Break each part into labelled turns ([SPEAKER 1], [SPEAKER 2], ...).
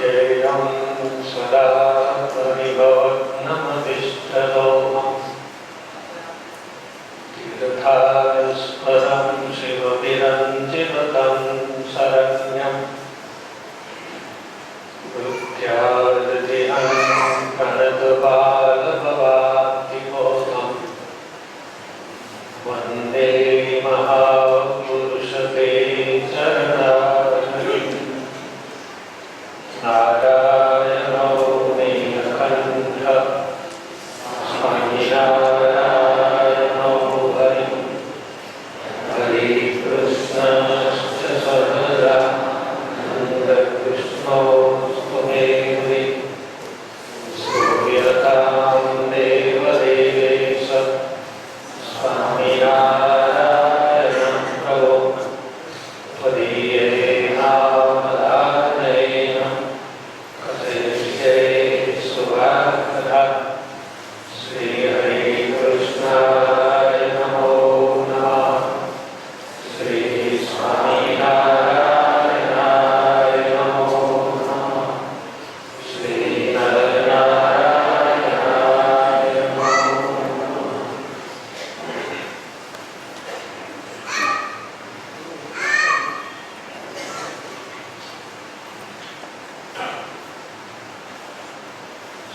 [SPEAKER 1] ध्येयं सदा परिभवग्नमधिष्ठदोमं तीर्थास्पदं शिवविरञ्जितं शरण्यं बुद्ध्यादिहं प्रणतबालभवाब्धिबोधं वन्दे महापुरुषते चरणारविन्दं नारायणो नीलकण्ठ स्वामिनारायणो हरिं हरिकृष्णश्च सहजा नन्दकृष्णो स्तुमेवि सूर्यतां देवदेवेश स्वामिनारायणं प्रभो त्वदीयेन नामदानेन कथयिष्ये सुभाकथा श्रीहरिकृष्णाय नमो नमः श्रीस्वामिनारायणाय नमो नमः श्रीनरनारायणाय नमो नमः।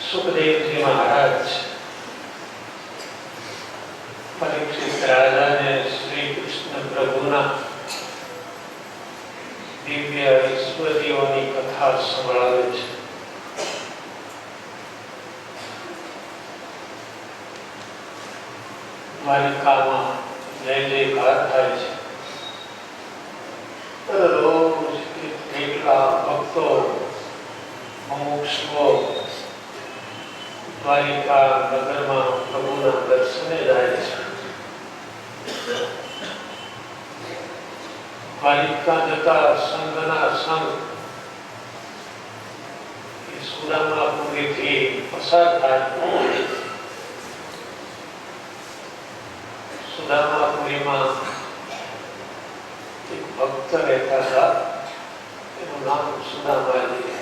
[SPEAKER 1] सुखदेव जी महाराज परीक्षित राजा ने श्री कृष्ण प्रभुना दिव्य ईश्वरीओनी कथा संभळावे छे। द्वारिकामां जय जयकार थाय छे। रोज કેટલા ભક્તો મુમુક્ષુઓ દ્વારિકા નગરમાં પ્રભુના દર્શને જાય છે। દ્વારિકા જતા સંઘના સંઘ એ સુદામાપુરીથી પસાર થાય। સુદામાપુરીમાં એક ભક્ત રહેતા હતા, એનું નામ સુદામાજી।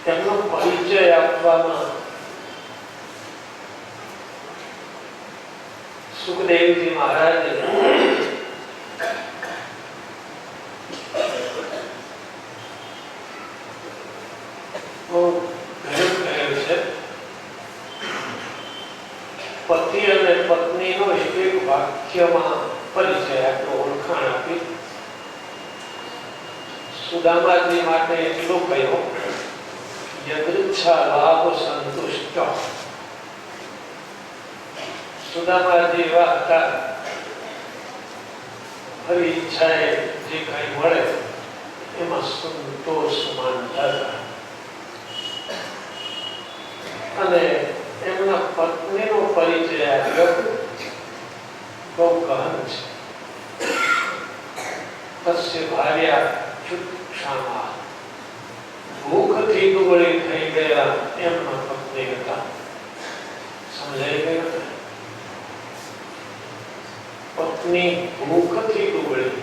[SPEAKER 1] તેમનો પરિચય આપવામાં સુખદેવજી મહારાજે બહુ ગજબ કહ્યું છે। પતિ અને પત્નીનો એક એક વાક્યમાં પરિચય આપ્યો, ઓળખાણ આપી। સુદામાજી માટે એટલું કહ્યું, યદૃચ્છા લાભ સંતુષ્ટ। સુદામાજી એવા હતા, હરી ઈચ્છાએ જે કઈ મળે એમાં સંતોષ માનતા હતા। અને એમના પત્નીનો પરિચય આપ્યો, બહુ ગહન છે। તસ્ય ભાર્યા ચુક્ષામા, ભૂખથી દુબળી થઈ ગયા એમના પત્ની હતા। સમજાઈ ગયું? પત્ની ભૂખથી દુબળી,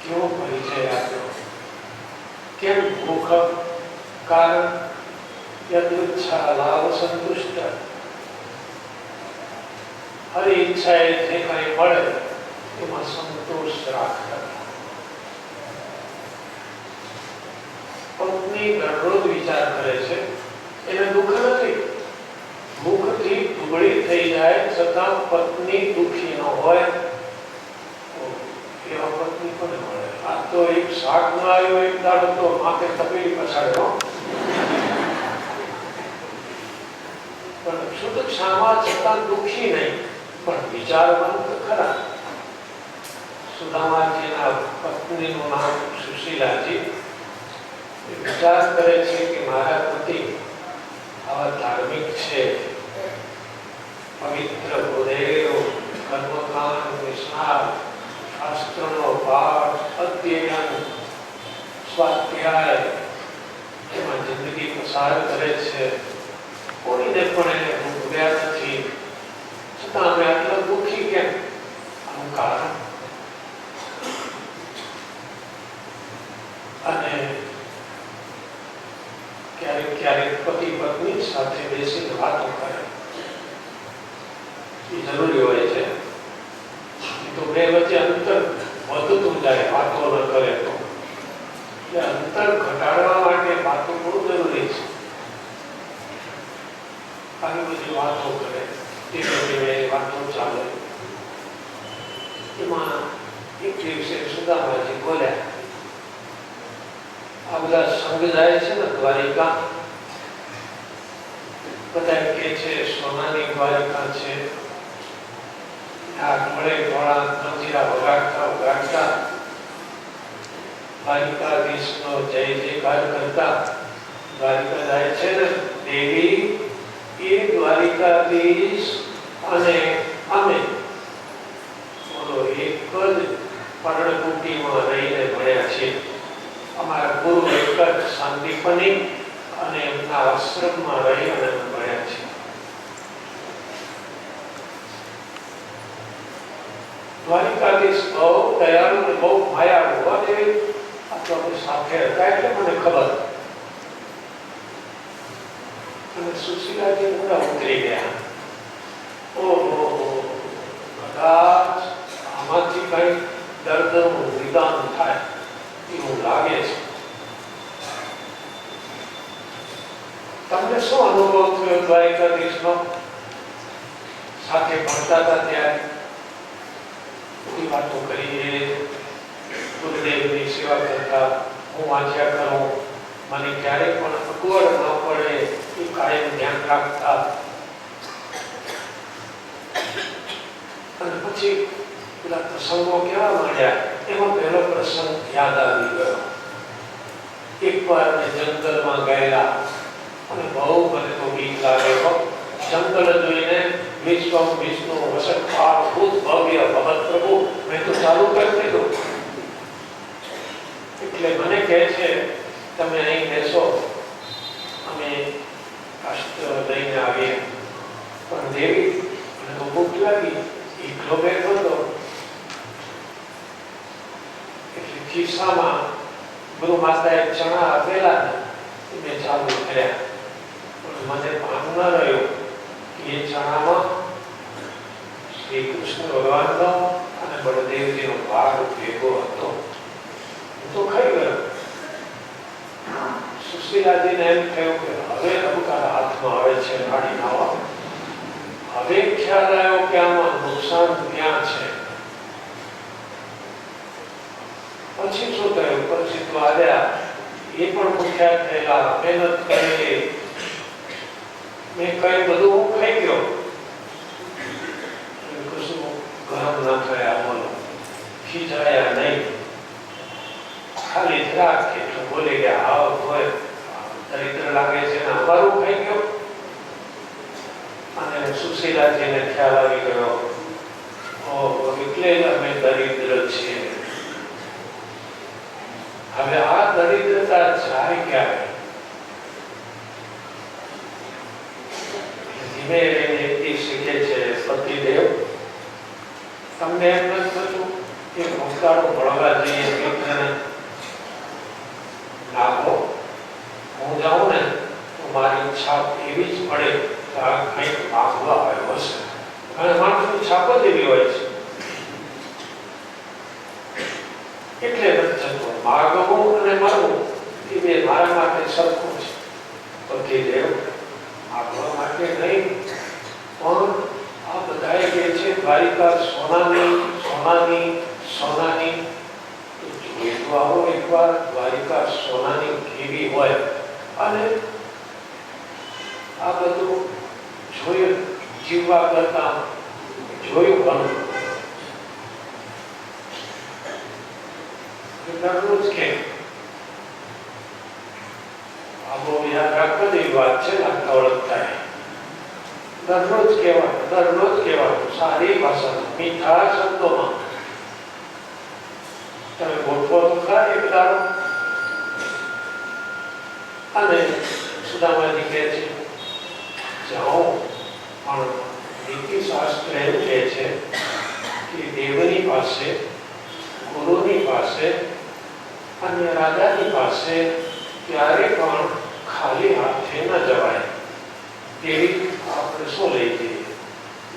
[SPEAKER 1] કેવો પરિચય આપ્યો। કેમ ભૂખ? કારણ યદૃચ્છા લાભ સંતુષ્ટ, હરી ઈચ્છાએ જે કઈ મળે એમાં સંતોષ રાખતા। પત્ની દરરોજ વિચાર કરે છે, એને દુઃખ નથી, ભૂખથી દુબળી થઈ જાય છતાં પત્ની દુઃખી ન હોય, એવા પત્ની કોને મળે? આ તો એક શાક ન આવ્યો, એક દાડો તો માથે તપેલી પછાડ્યો, પણ શુદ્ધ ક્ષમા છતાં દુઃખી નહીં, પણ વિચારવંત ખરા। સુદામાજીના પત્નીનું નામ સુશીલાજી। વિચાર કરે છે કે મારા પતિ આવા ધાર્મિક છે, પવિત્ર ગુરુદેવ, કર્મકાંડ નિષ્ણાત, શાસ્ત્રનો પાઠ, અધ્યયન, સ્વાધ્યાય, એમાં જિંદગી પસાર કરે છે। કોઈને પણ એને ભૂખ્યા નથી, જરૂરી હોય છે. તો બે વચ્ચે અંતર વધતું જાય, વાતો ન કરે તો. એટલે અંતર ઘટાડવા માટે વાતો બહુ જરૂરી છે. આવી બધી વાતો કરે, ધીમે ધીમે વાતો ચાલે. એમાં એક દિવસે સુદામાજી બોલ્યા, આ બધા સંઘ જાય છે ને દ્વારિકા, બધા કે છે સોનાની દ્વારિકા છે, આ મળે ધોળા મંજીરા વગાડતા વગાડતા દ્વારિકાધીશનો જય જયકાર કરતા દ્વારિકા જાય છે ને. દેવી, એ દ્વારિકાધીશ અને અમે બોલો એક જ પર્ણકુટીમાં રહીને ભણ્યા છીએ. અમારા ગુરુ એક જ શાંતિપની અને એમના આશ્રમમાં રહી અને ભણ્યા છીએ. દ્વારિકાધીશ બહુ દયાળુ અને બહુ માયાળુ અને આપણી સાથે હતા એટલે મને ખબર. અને સુશીલાજી બધા ઉતરી ગયા. ઓહો, કદાચ આમાંથી કઈ દર્દનું નિદાન થાય એવું લાગે છે. તમને શું અનુભવ થયો દ્વારિકાધીશનો? સાથે ભણતા હતા ત્યારે બધી વાતો કરીએ, ગુરુદેવની સેવા કરતા, હું વાંચ્યા કરું, મને ક્યારેય પણ અગવડ ન પડે એ કાયમ ધ્યાન રાખતા. અને પછી પેલા પ્રસંગો કેવા મળ્યા, એમાં પહેલો પ્રસંગ યાદ આવી ગયો. એકવાર જંગલમાં ગયેલા અને બહુ મને તો બીક લાગે. જંગલ જોઈને વિશ્વ વિષ્ણુ વસતપાલ ભૂત ભવ્ય ભગત પ્રભુ મેં તો ચાલુ કરી દીધું. એટલે મને કહે છે તમે અહીં બેસો, અમે અસ્ત્ર લઈને આવીએ. પણ દેવી, મને તો ભૂખ લાગી, એકલો બેઠો હતો. એટલે ખિસ્સામાં ગુરુ માતાએ ચણા આપેલા મેં ચાલુ કર્યા. પણ મને ભાન ન રહ્યું કે એ ચણામાં શ્રી કૃષ્ણ ભગવાનનો અને બળદેવજીનો ભાગ ભેગો હતો. હું તો ખાઈ ગયો. સુશીલાજીને એમ થયું કે હવે તારા હાથમાં આવે છે કાઢી નાવા. હવે ખ્યાલ આવ્યો કે આમાં નુકસાન ક્યાં છે. પછી શું થયું? પછી તો આવ્યા, એ પણ ભૂખ્યા થયેલા, મહેનત કરેલી. મેં કઈ બધું હું ખાઈ ગયો. કશું ગરમ ના થયા, બોલો ખીજાયા નહીં. ખાલી જરાક એટલું બોલી ગયા, આવ હોય દરિદ્ર લાગે છે ને અમારું ખાઈ ગયો. અને સુશીલાજીને ખ્યાલ આવી ગયો, ઓહો, એટલે અમે દરિદ્ર છીએ. હવે આ દરિદ્રતા જાય ક્યારે? ધીમે ધીમે શીખે છે પતિદેવ. તમને એમ નથી થતું કે ભક્તાળો ભણવા જઈએ મિત્રને નાખો, હું જાઉં ને તો મારી છાપ એવી જ પડે કે આ કંઈક માગવા આવ્યો હશે. અને માણસની છાપ જ એવી હોય છે. એટલે નથી થતું. માગવું અને માગવું એ બે મારા માટે સરખું છે. પતિદેવ માગવા માટે નહીં, પણ આ બધાએ કહે છે દ્વારિકા સોનાની સોનાની સોનાની. તો જોઈ તો આવો એકવાર દ્વારિકા સોનાની કેવી હોય. અને આ બધું જોયું, જીવવા કરતા જોયું ઘણું. દરરોજ કે આ બહુ યાદ રાખવા જેવી વાત છે. લાગતા ઓળખતા દરરોજ કહેવાનું સારી ભાષામાં, મીઠા શબ્દોમાં. તમે ગોઠવો તો ખરા એક દાડો. અને સુદામાજી કહે છે જાઓ, પણ નીતિશાસ્ત્ર એમ કહે છે કે દેવની પાસે, ગુરુની પાસે અને રાજાની પાસે ક્યારે પણ ખાલી હાથે ન જવાય. તેવી આપણે શું લઈ જઈએ?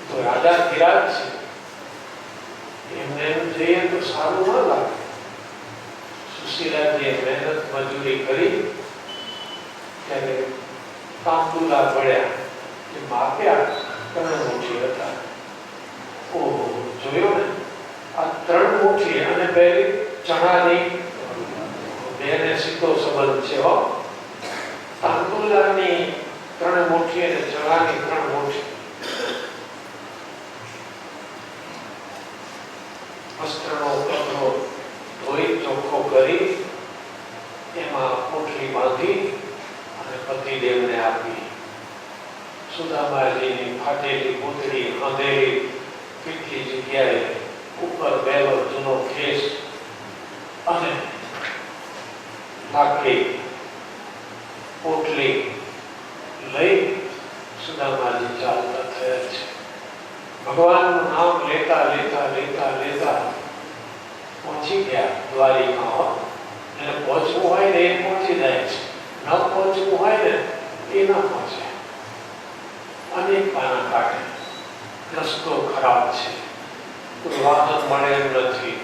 [SPEAKER 1] તો રાજા ધીરાજ છે, એમને એમ જઈએ તો સારું ન લાગે. સુશીલાજીએ મહેનત મજૂરી કરી ત્યારે તાંબુલા પડ્યા, જે માપ્યા 3 મુઠ્ઠી હતા. ઓહો, જોયો ને, આ 3 મુઠ્ઠી અને પહેલી ચણાની બેને સીધો સંબંધ છે હો. તાંબુલાની 3 મુઠ્ઠી અને ચણાની 3 મુઠ્ઠી. વસ્ત્રનો કપડો ધોઈ ચોખ્ખો કરી એમાં મુઠ્ઠી બાંધી અને પતિદેવને આપી. સુદામાજીની ફાટેલી પૂતળી, આંધેલી કેટલી જગ્યાએ ઉપર બેલો જૂનો કેસ અને લાકડી પોટલી લઈ સુદામાજી ચાલતા થયા છે. ભગવાનનું નામ લેતા લેતા લેતા લેતા પહોંચી ગયા દ્વારિકા. એને પહોંચવું હોય ને એ પહોંચી જાય છે, ન પહોંચવું હોય ને એ ન પહોંચે. અનેક પાના કાઢે, રસ્તો ખરાબ છે, કોઈ વાહન મળે એમ નથી,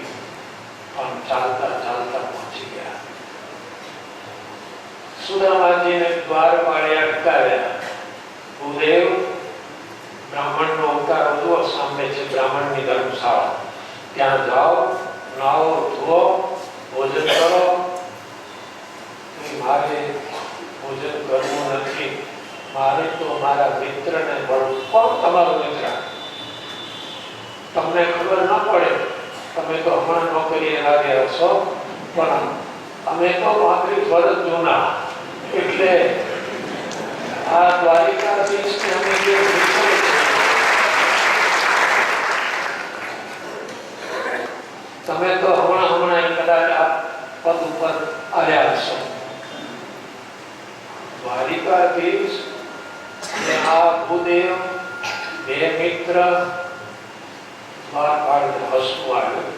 [SPEAKER 1] પણ ચાલતા ચાલતા પહોંચી ગયા. સુદામાજીને દ્વારપાળે અટકાવ્યા. ભૂદેવ, બ્રાહ્મણનો અવતાર જુઓ, સામે છે બ્રાહ્મણની ધર્મશાળા, ત્યાં જાઓ, નાવો, ધુઓ, ભોજન કરો. મારે ભોજન કરવું નથી, મારે તો મારા મિત્રને મળવું. કોણ તમારો મિત્ર? તમને ખબર ના પડે, તમે તો હમણાં નોકરીએ લાગ્યા છો, પણ અમે તો 35 વર્ષ જૂના. એટલે આ દ્વારિકાધીશને અમે જે તમે તો હમણાં કદાચ આ પદ ઉપર આવ્યા છો. દ્વારિકાધીશ ને આ ભૂદેવ, 2 મિત્ર દ્વારપાળને હસવું આવ્યું.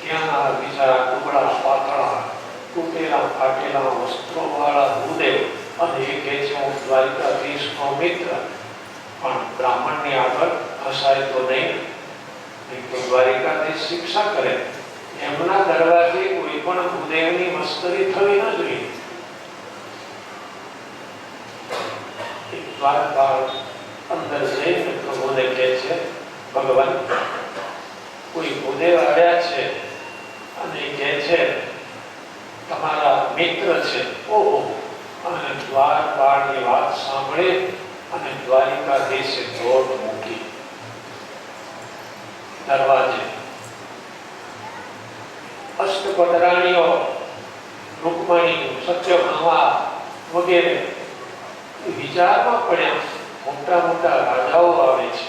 [SPEAKER 1] ક્યાં આ બિચારા ટુકડા પાતળા તૂટેલા ફાટેલા વસ્ત્રો વાળા ભૂદેવ, અને એ કહે છે હું દ્વારિકાધીશનો મિત્ર, પણ બ્રાહ્મણની આગળ હસાય તો નહીં, તો દ્વારિકાધીશ શિક્ષા કરે. એમના દરવાજે કોઈ પણ ભૂદેવની મસ્કરી થવી ન જોઈએ. દ્વારપાળ અંદર જઈને પ્રભુને કહે છે, ભગવાન, કોઈ ભૂદેવ આવ્યા છે અને કહે છે તમારા મિત્ર છે. ઓહો! અને દ્વારપાળની વાત સાંભળી અને દ્વારિકાધીશે દોટ મૂકી દરવાજે. અષ્ટપટરાણીઓ, રૂકમણી, સત્યભામા વગેરે વિચારમાં પડ્યા. મોટા મોટા રાજાઓ આવે છે,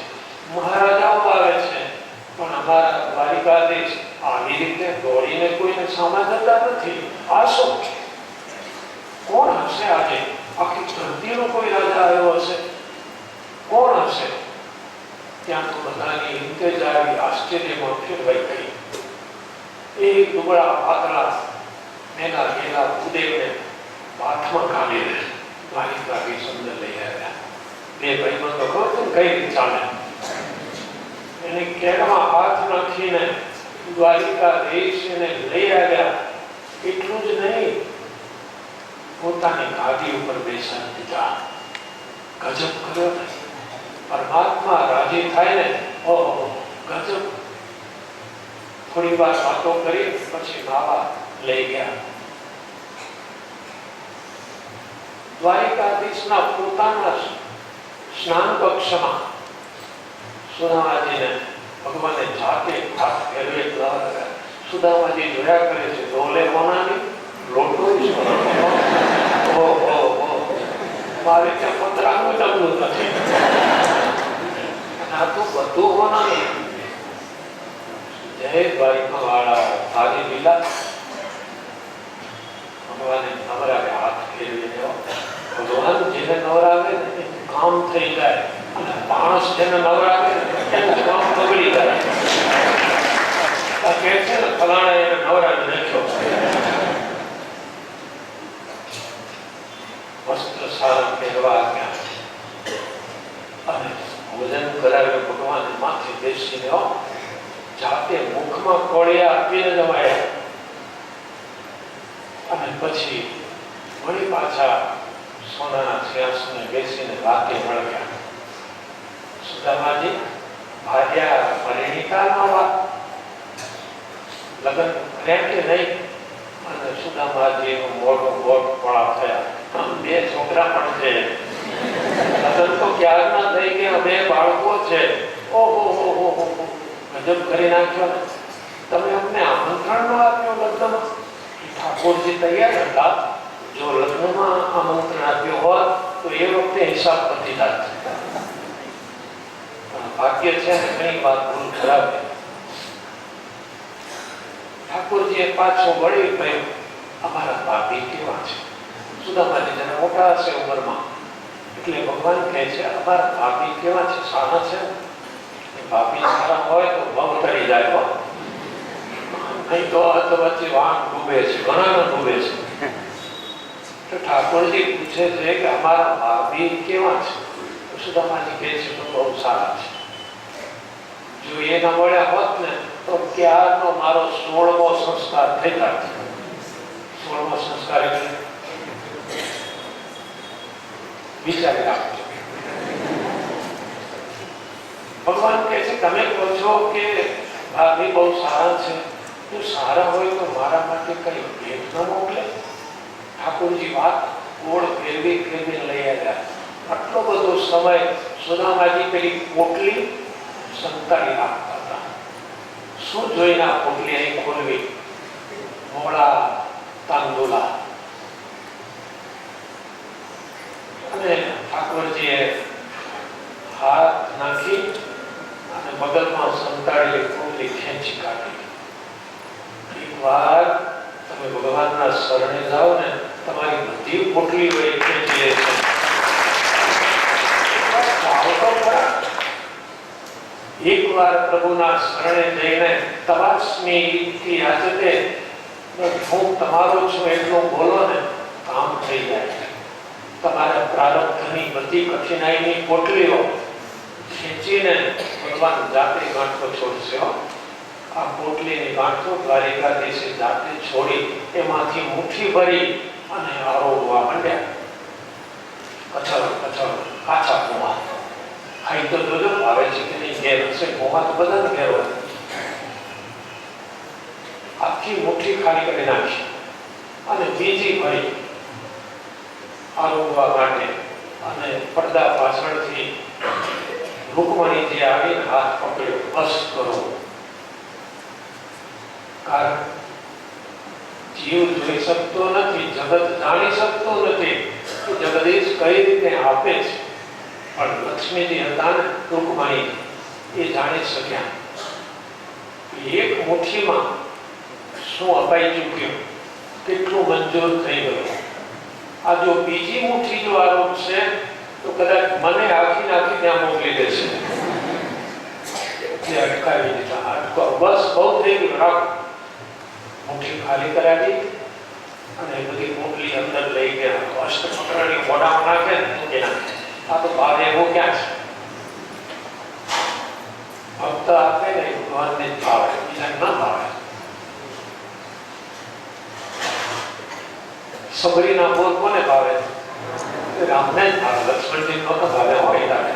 [SPEAKER 1] મહારાજાઓ આવે છે, પણ અમારા દ્વારિકાધીશ આવી રીતે દોડીને કોઈને સામા જતા નથી. આ શું? કોણ હશે આજે? આખી ધરતીનો કોઈ રાજા આવ્યો હશે? કોણ હશે? ત્યાં તો બધાની ઇંતજારી આશ્ચર્યમાં ફેરવાઈ ગઈ. એ દુબળા પાતળા મેલા ગેલા ભૂદેવને હાથમાં કાઢીને દ્વારિકાધીશ અંદર લઈ આવ્યા. 2 ભાઈબંધો ખબર કઈ રીતે ચાલે? એને કેડમાં હાથ નાખીને દ્વારિકાધીશ એને લઈ આવ્યા. એટલું જ નહીં, પોતાની ગાદી ઉપર બેસાડી દીધા. ગજબ કર્યો ને! પરમાત્મા રાજી થાય ને, ઓહો, ગજબ. થોડી વાર વાતો કરી પછી બાબા લઈ ગયા. દ્વારિકાધીશના પોતાના સ્નાન કક્ષમાં સુદામાજીને ભગવાને જાતે હાથ ફેરવે. સુદામાજી જોયા કરે છે, ડોલે હોનાની લોટો મારે ત્યાં પતરાનું જમવું નથી, આ તો બધું હોનાનું. જય દ્વારિકા વાળા હારી લીલા. ભગવાને નવરાવે, હાથ ફેરવી દેવો. ભગવાન જેને નવરાવે ને એનું કામ થઈ જાય, અને માણસ જેને નવરાવે ને એનું કામ બગડી જાય. કહે છે ને ફલાણા એને નવરાવી નાખ્યો. વસ્ત્ર સારા પહેરવા આપ્યા અને ભોજન કરાવ્યું. ભગવાન ભગવાન માથે બેસીને જાતે મુખમાં કોળિયા આપીને જમાયા અને પછી વળી પાછા સોનાના સિંહાસને બેસીને રાતે મળ્યા. સુદામાજી ભાર્યા પરિણીતાનો વાત લગ્ન કર્યા કે નહીં? અને સુદામાજીનું મોઢું ગોળ પોળા થયા. બે છોકરા પણ છે, લગ્ન તો ક્યારના થઈ ગયા, બે બાળકો છે. ઓહો ગજબ કરી નાખ્યો ને. તમે અમને આમંત્રણ ન આપ્યો લગ્નમાં? ઠાકોરજી તૈયાર હતા. જો લગ્નમાં આમંત્રણ આપ્યું હોત તો એ વખતે હિસાબ પતી જાત. ભાગ્ય છે ને ઘણી વાત ભૂલ ખરાબ. ઠાકોરજીએ પાછો વળી કહ્યું, અમારા ભાભી કેવા છે? સુદામાજી જરા મોટા હશે ઉંમરમાં, એટલે ભગવાન કહે છે અમારા ભાભી કેવા છે? સારા છે? ભાભી સારા હોય તો ભવ ટળી જાય હો, નહીં તો વચ્ચે વાંક ડૂબે છે, ઘણા ડૂબે છે. તો ઠાકોરજી પૂછે છે કે અમારા ભાભી કેવા છે? સુદામાજી કહે છે તો બહુ સારા છે. જો એ ન મળ્યા હોત ને તો ક્યારનો મારો 16મો સંસ્કાર થઈ જાત. 16મો સંસ્કાર એટલે વિચારી રાખજો. ભગવાન કહે છે તમે કહો છો કે ભાભી બહુ સારા છે, જો સારા હોય તો મારા માટે કઈ ભેટ ન મોકલે? ઠાકોરજી વાત ગોળ ફેરવી લઈ આવ્યા. આટલો બધો સમય સુદામાજી પેલી પોટલી સંતાડી રાખતા હતા. શું જોઈને આ પોટલી અહીં ખોલવી? મોળા તાંદુલા. અને ઠાકોરજીએ હાથ નાખી અને બગલમાં સંતાડેલી પોટલી ખેંચી કાઢી. એક વાર તમે ભગવાનના શરણે જાઓ ને, તમારી બધી પોટલીઓ એ ખેંચી લે છે. એક વાર પ્રભુના શરણે જઈને તવાસ્મીથી યાચતે હું તમારો છું એટલું બોલો ને, કામ થઈ જાય. તમારા પ્રારબ્ધની બધી કઠિનાઈની પોટલીઓ ખેંચીને ભગવાન જાતે ગાંઠો છોડશે. આ પોટલીની ગાંઠો દ્વારિકાધીશે જાતે છોડી એમાંથી મુઠ્ઠી ભરી અને આરોગવા માંડ્યા. કચરો કાચા પોમા ખાઈ તો જોજો આવે છે કે નહીં. ઘેર હશે પોમા તો બધાને ઘેર હોય. આખી મુઠ્ઠી ખાલી કરી નાખી અને બીજી ભરી આરોગવા માટે. અને પડદા પાછળથી રૂકમણીજી આવીને હાથ પકડ્યો, બસ કરો. કારણ જીવ જોઈ શકતો નથી, જગત જાણી શકતો નથી કે જગદીશ કઈ રીતે આપે છે, પણ લક્ષ્મીજી હતા ને રૂકમણી, એ જાણી શક્યા. એક મુઠ્ઠીમાં શું અપાઈ ચૂક્યું, કેટલું મંજૂર થઈ ગયું. આ જો બીજી મુઠ્ઠી જો આરોપ છે તો કદાચ મને આખી ત્યાં મોકલી દેશે. અટકાવી દીધા. બસ બહુ થઈ ગયું, રાખ. મુઠ્ઠી ખાલી કરાવી અને બધી પોટલી અંદર લઈ ગયા. અષ્ટચક્રની મોઢામાં નાખે ને તો કે નાખે. આ તો ભાવે એવો ક્યાં છે? ભક્ત આપે ને ભગવાનને જ ભાવે, બીજાને ના ભાવે. સબરીના બોલ કોને ભાવે? રામને જ ભાવે, લક્ષ્મણજી નો તો ભાવે હોય લાગે.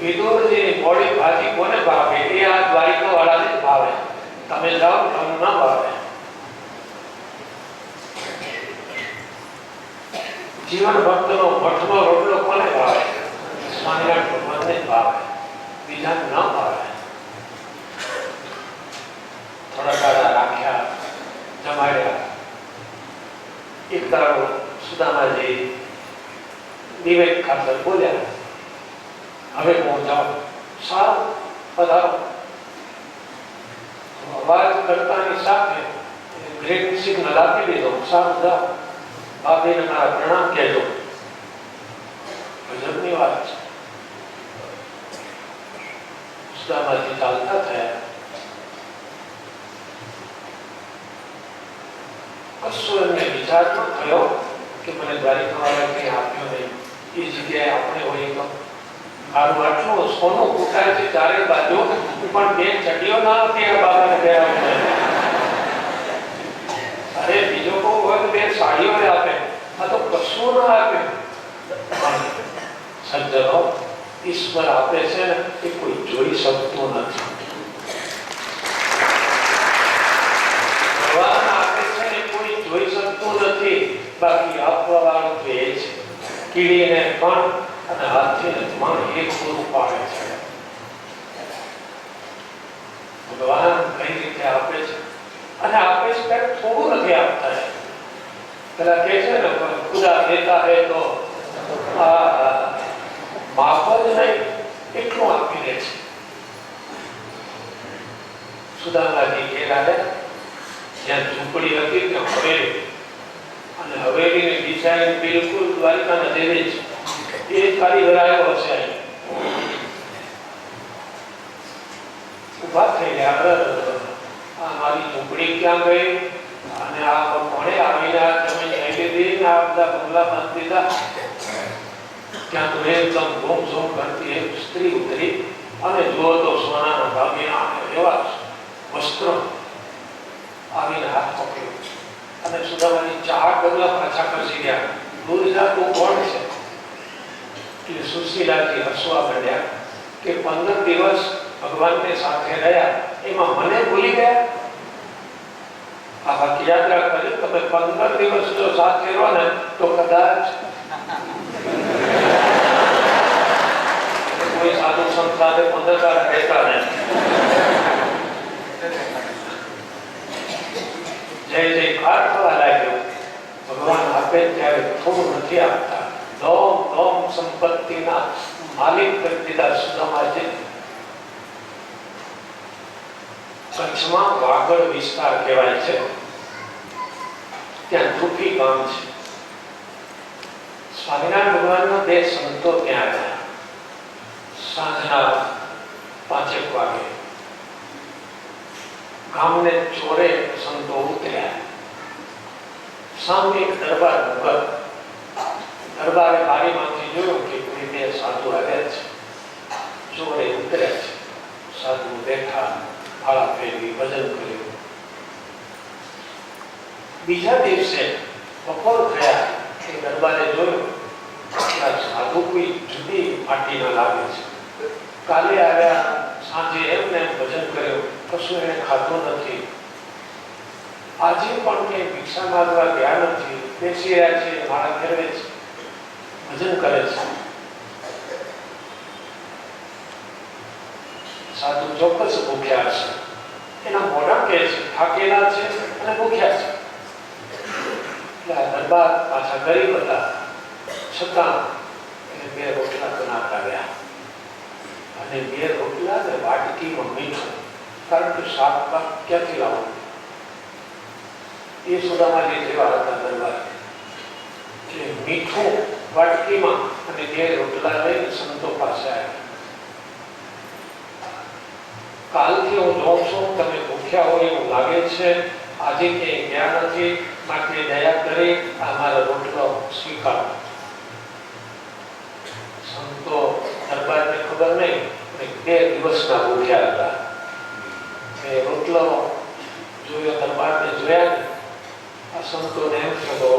[SPEAKER 1] વિદુરજીની મોડી ભાજી કોને ભાવે? એ આ દ્વારિકા વાળાને જ ભાવે. તમે જાઓ તમને ના ભાવે. જીવન ભક્તનો મઠનો રોટલો કોને ભાવે? સ્વામિનારાયણ ભગવાનને જ ભાવે, બીજાને ના ભાવે. થોડા દાડા રાખ્યા, જમાડ્યા. એક દાડો સુદામાજી વિવેક ખાતર બોલ્યા, હવે હું જાઉં. સારું, પધારો. અવાજ કરતાની સાથે ગ્રીન સિગ્નલ આપી દીધો, સારું જાઓ. ભાભીને મારા પ્રણામ કહેજો. ગજબની વાત છે. સુદામાજી ચાલતા થયા. કશું એમને વિચાર ન થયો કે મને દ્વારિકાવાળા કંઈ આપ્યો નહીં. એ જગ્યાએ આપણે હોય તો આનું આટલું સોનું ફૂટાય છે ચારે બાજુ, પણ બે ચડીઓ ના હતી આ બાબાને પહેરાવવા. અરે બીજો કોઈ હોય તો બે સાડીઓ આપે, આ તો કશું ના આપે. સજ્જનો, ઈશ્વર આપે છે ને એ કોઈ જોઈ શકતું નથી. ભગવાન આપે છે ને કોઈ જોઈ શકતું નથી. બાકી આપવા વાળું તો એ છે. કીડીને પણ અને હાથીને પણ એક પૂરું પાડે છે. ભગવાન કઈ રીતે આપે છે, અને આપે છે ત્યારે થોડું નથી આપતા. પેલા કે છે ને ખુદા દેતા હે તો માફ જ નહીં એટલું આપી દે છે. સુદામાજી ઘેર જ્યાં ઝૂંપડી હતી ત્યાં હવેલી, અને હવેલીની ડિઝાઇન બિલકુલ દ્વારિકાના જેવી જ. એ કારીગર આવ્યો હશે, ઉભા થઈ ગયા, આ મારી ઝૂંપડી ક્યાં ગઈ, અને આ કોણે આવીને તમે લઈ લીધી ને આ બધા બંગલા બાંધી દીધા. ત્યાં તો એકદમ ઘૂમ ઝૂમ કરતી એક સ્ત્રી ઉતરી, અને જુઓ તો સોનાના દાગીના એવા વસ્ત્રો આવીને હાથ પકડ્યો, અને સુદામાની 4 ડગલા પાછા ખસી ગયા. દૂર જા, તું કોણ છે? એટલે સુશીલાજી હસવા માંડ્યા કે 15 દિવસ ભગવાનને સાથે રહ્યા, એમાં મને ભૂલી ગયા. આ બાકી યાદ રાખજો, તમે 15 દિવસ જો સાથે રહો ને તો કદાચ કોઈ સાધુ સંત સાથે 15 દાડા રહેતા નહીં. જય જયકાર થવા લાગ્યો. ભગવાન આપે ત્યારે થોડું નથી આપતા. ધોમ સંપત્તિના માલિક કરી દીધા સુદામાજી. કચ્છમાં વાગડ વિસ્તાર કહેવાય છે, ત્યાં ધુફી ગામ છે. સ્વામિનારાયણ ભગવાનના 2 સંતો ત્યાં આવ્યા. સાંજના 5 વાગે ગામને ચોરે સંતો ઉતર્યા. સામે એક દરબાર નગર. દરબારે બારીમાંથી જોયું કે કોઈ 2 સાધુ આવ્યા છે. ચોરે ઉતર્યા છે. સાધુ બેઠા, ફાળા ફેરવી ભજન કર્યું. બીજા દિવસે બપોર થયા કે દરબારે જોયું કે સાધુ કોઈ જુદી પાર્ટીના લાગે છે. કાલે આવ્યા, સાંજે એમને ભજન કર્યું, કશું એને ખાધું નથી. આજે પણ કંઈ ભિક્ષા માંગવા ગયા નથી, બેસી રહ્યા છે, માળા ફેરવે છે, ભજન કરે છે. સાધુ ચોક્કસ ભૂખ્યા છે. એના મોઢા કહે છે થાકેલા છે અને ભૂખ્યા છે. એટલે આ દરબાર પાછા ગરીબ હતા, છતાં એને 2 રોટલા બનાવતા ગયા, અને 2 રોટલા ને વાટકીમાં મીઠું, કારણ કે શાક પાક ક્યાંથી લાવવું. એ સુદામાજી જેવા હતા દરબાર, એટલે મીઠું વાટકીમાં અને 2 રોટલા લઈને સંતો પાસે આવ્યા. કાલથી હું જોઉં છું તમે ભૂખ્યા હોય એવું લાગે છે, આજે ક્યાંય ગયા નથી, માટે દયા કરી અમારો રોટલો સ્વીકારો. સંતો દરબારને ખબર નહીં, 2 દિવસના ભૂખ્યા હતા. એ રોટલો જોયો, દરબારને જોયા ને આ સંતોને એમ થયો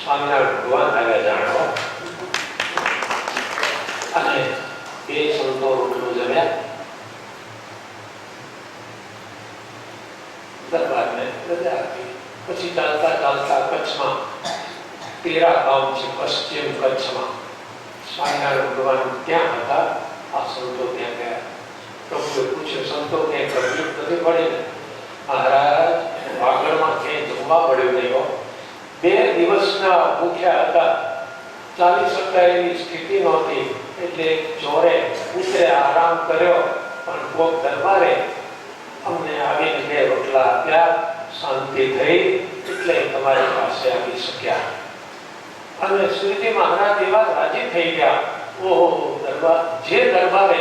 [SPEAKER 1] સ્વામિનારાયણ ભગવાન આવ્યા જાણો. અને 2 સંતો રોટલો જમ્યા. દરબારને રજા આપી. પછી ચાલતા ચાલતા કચ્છમાં 13 ગામ છે પશ્ચિમ કચ્છમાં. સ્વામિનારાયણ ભગવાન ત્યાં હતા, આ સંતો ત્યાં ગયા. પ્રભુએ પૂછ્યું, સંતો ક્યાંય તકલીફ નથી પડી ને? મહારાજ, વાગડમાં ક્યાંય જમવા પડ્યું નહીં. 2 દિવસના ભૂખ્યા હતા, ચાલી શકતા એવી સ્થિતિ નહોતી, એટલે ચોરે ઉતરે આરામ કર્યો. પણ કોક દરબારે અમને આવીને 2 રોટલા આપ્યા, શાંતિ થઈ, એટલે તમારી પાસે આવી શક્યા. અને શ્રીજી મહારાજ એવા રાજી થઈ ગયા. ઓહો, દરબાર, જે દરબારે,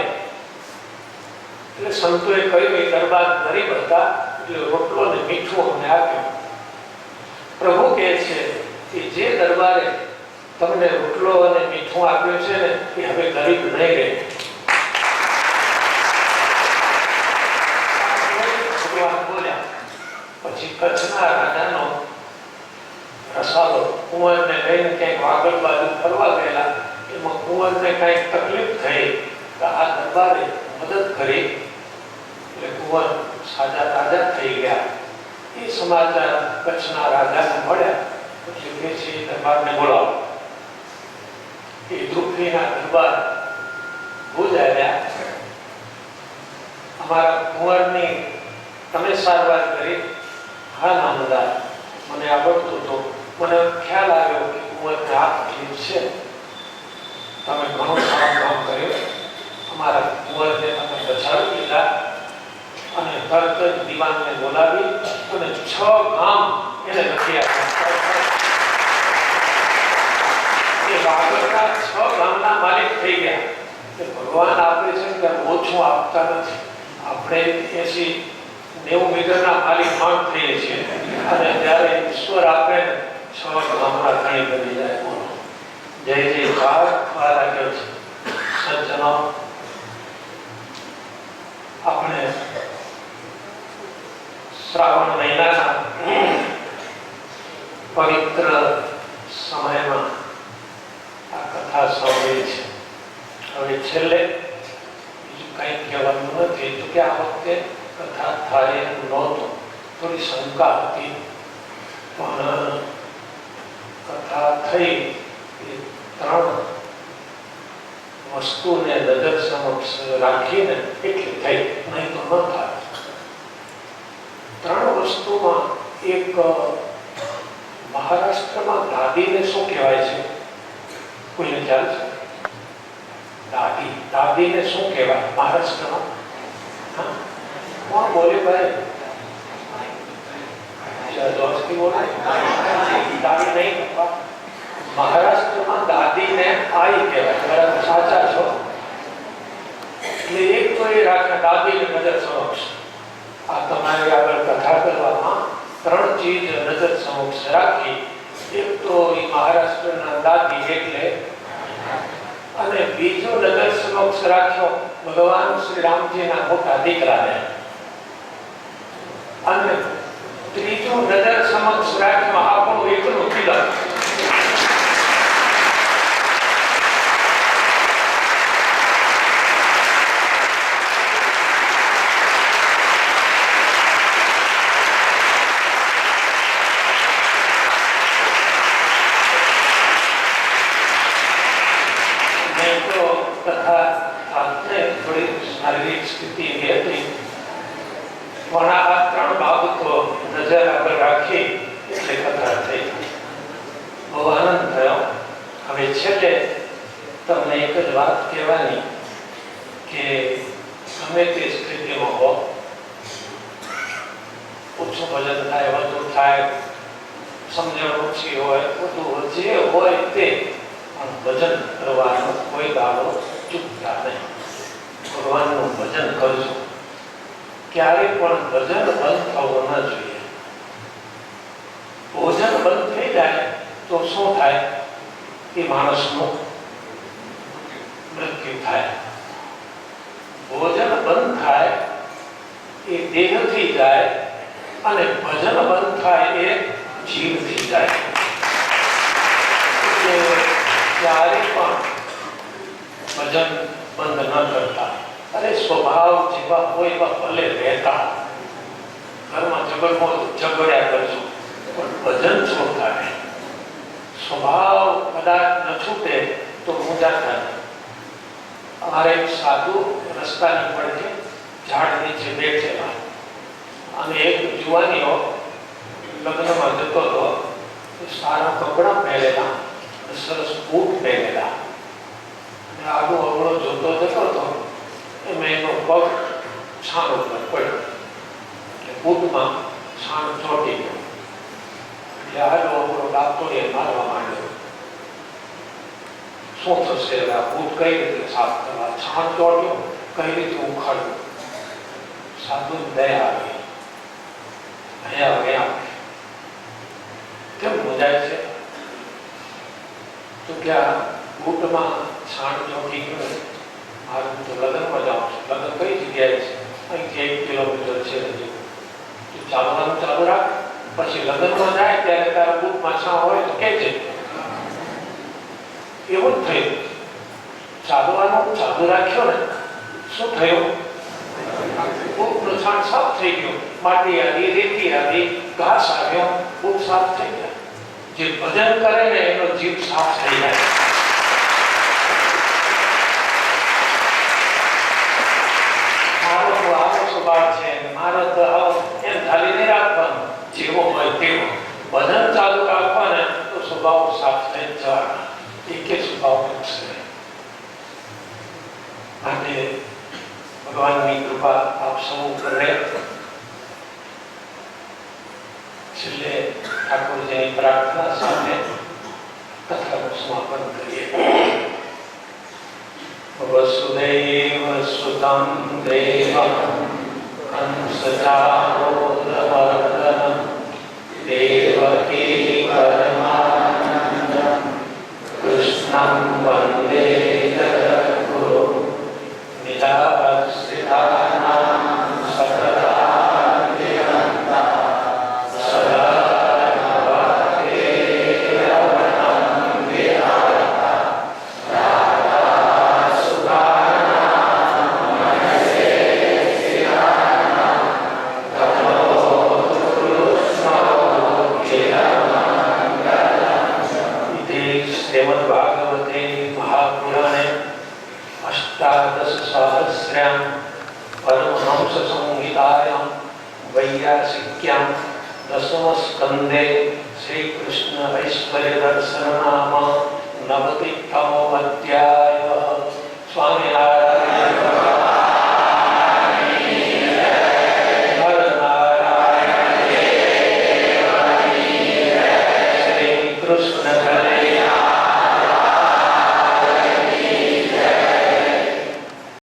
[SPEAKER 1] એટલે સંતોએ કહ્યું એ દરબાર ગરીબ હતા, એટલે રોટલો ને મીઠું અમને આપ્યું. પ્રભુ કહે છે કે જે દરબારે તમને રોટલો અને મીઠું આપ્યું છે ને એ હવે ગરીબ નહીં રહે. ભગવાન બોલ્યા. પછી કચ્છના રાજાનો રસાલો કુંવરને લઈને ક્યાંક વાગડ બાજુ ફરવા ગયેલા. એમાં કુંવરને કાંઈક તકલીફ થઈ તો આ દરબારે મદદ કરી એટલે કુંવર સાજા તાજા થઈ ગયા. એ સમાચાર કચ્છના રાજાને મળ્યા. એટલે કે છે દરબારને બોલાવો. એ દુઃખીના દરબાર ભુજ આવ્યા. અમારા કુંવરની તમે સારવાર કરી? હા નામદાર, મને આવડતું હતું. મને ખ્યાલ આવ્યો કે કુંવરને આ તકલીફ છે. તમે ઘણું સારું કામ કર્યું. અમારા કુંવરને તમે બચાવી લીધા અને તરત જ દીવાનને બોલાવી અને 6 ગામ એને લખી આપ્યા. એ વાગડના 6 ગામના માલિક થઈ ગયા. ભગવાન આપે છે કે ઓછું આપતા નથી. આપણે 80-90 મીટરના માલિક માંગ થઈએ છીએ અને જ્યારે ઈશ્વર આપે 6 ગામના ઘણી બની જાય. જય જયકાર થવા છે. સજ્જનો, આપણે શ્રાવણ મહિનાના પવિત્ર સમયમાં આ કથા સાંભળી છે. હવે છેલ્લે બીજું કંઈ કહેવાનું નથી. તો કે આ વખતે કથા થાય એમ નહોતું. થોડી શંકા હતી, પણ કથા થઈ. 3 વસ્તુને નજર સમક્ષ રાખીને એટલી થઈ, નહીં તો ન થાય. 3 વસ્તુમાં એક મહારાષ્ટ્રમાં દાદીને શું કહેવાય છે? કોઈને ખ્યાલ છે? દાદીને શું કહેવાય મહારાષ્ટ્રમાં? કોણ બોલે ભાઈ? જોરથી બોલે. દાદી નહીં. મહારાષ્ટ્રમાં દાદીને આઈ કહેવાય. બરાબર, સાચા છો. એટલે એક તો એ રાખે દાદીને નજર સમક્ષ. આ તમારી આગળ કથા કરવામાં 3 ચીજ નજર સમક્ષ રાખી. એક તો એ મહારાષ્ટ્રના દાદી એટલે, અને બીજો નજર સમક્ષ રાખ્યો ભગવાન શ્રી રામજીના મોટા દીકરાને, અને ત્રીજું નજર સમક્ષ રાખ્યો આપણું એકલું તિલક. શારીરિક સ્થિતિ હતી, પણ આ 3 બાબતો નજર આગળ રાખી એટલે કથા થઈ. બહુ આનંદ થયો. હવે છેલ્લે તમને એક જ વાત કહેવાની કે ગમે તે સ્થિતિમાં હો, ઓછું વજન થાય, વધુ થાય, સમજણ ઓછી હોય, બધું જે હોય તે, પણ ભજન કરવાનો કોઈ દાડો ચૂકતા નહીં. ભગવાનનું ભજન કરજો. ક્યારેય પણ ભજન બંધ થવું ન જોઈએ. ભોજન બંધ થઈ જાય તો શું થાય? એ માણસનું મૃત્યુ થાય. ભોજન બંધ થાય એ દેહથી જાય, અને ભજન બંધ થાય એ જીવથી જાય. એટલે ક્યારેય પણ ભજન બંધ ન કરતા. અરે સ્વભાવ જેવા હોય એવા ભલે રહેતા. ઘરમાં ઝઘડ્યા કરજો, પણ ભજન શું થાય? સ્વભાવ કદાચ ન છૂટે તો ઊંચા થાય. અમારે એક સાધુ રસ્તાની પડખે ઝાડ નીચે બેઠેલા, અને એક જુવાનીઓ લગ્નમાં જતો હતો. સારા કપડાં પહેરેલા, સરસ બૂટ પહેરેલા, આગો અવળો જોતો જતો હતો. એમાં એનો પગ છાણ ઉપર પડ્યો, એટલે બૂટમાં છાણ ચોંટી ગયો. એટલે આગો અવળો ડાક્ટરે મારવા માંડ્યો. શું થશે? આ બૂટ કઈ રીતે સાફ કરવા? છાણ ચોંટ્યો, કઈ રીતે ઉખાડ્યું? સાધુ દયા આવી. અહીંયા કેમ મુંજાય છે? તો કે આ બૂટમાં છાણ ચોકી ગયો, મારું તો લગ્નમાં જાઉં છું, લગ્ન કઈ જગ્યાએ છે, અહીંથી 1 કિલોમીટર છે નજીક, તું ચાલવાનું ચાલુ રાખ, પછી લગ્નમાં જાય ત્યારે તારા બૂટમાં છાણ હોય તો કહેજે. એવું જ થયું. ચાલવાનું ચાલુ રાખ્યો ને, શું થયું? બૂટનો છાણ સાફ થઈ ગયો, માટી આવી, રેતી આવી, ઘાસ આવ્યો, બૂટ સાફ થઈ ગયા. જે ભજન કરે ને એનો જીવ સાફ થઈ જાય. મારો તો આવો સ્વભાવ છે, મારો તો આવો એમ ધારી નહીં રાખવાનું, જેવો હોય તેવો ભજન ચાલુ રાખવાને તો સ્વભાવ સાફ થઈ જવાના, એકે સ્વભાવ મૂકશે. માટે ભગવાનની કૃપા આપ સૌ ઉપર રહે. છેલ્લે ઠાકોરજીની પ્રાર્થના સાથે કથાનું સમાપન કરીએ. વસુદેવ સુતં દેવં કંસચારૂરમર્દનં દેવકી પરમાનંદં કૃષ્ણં વંદે જગદ્ગુરું નિજાશ્રિતાનાં स्कंदे श्री कृष्ण ऐश्वर्य दर्शन नाम 90 अध्याय. स्वामी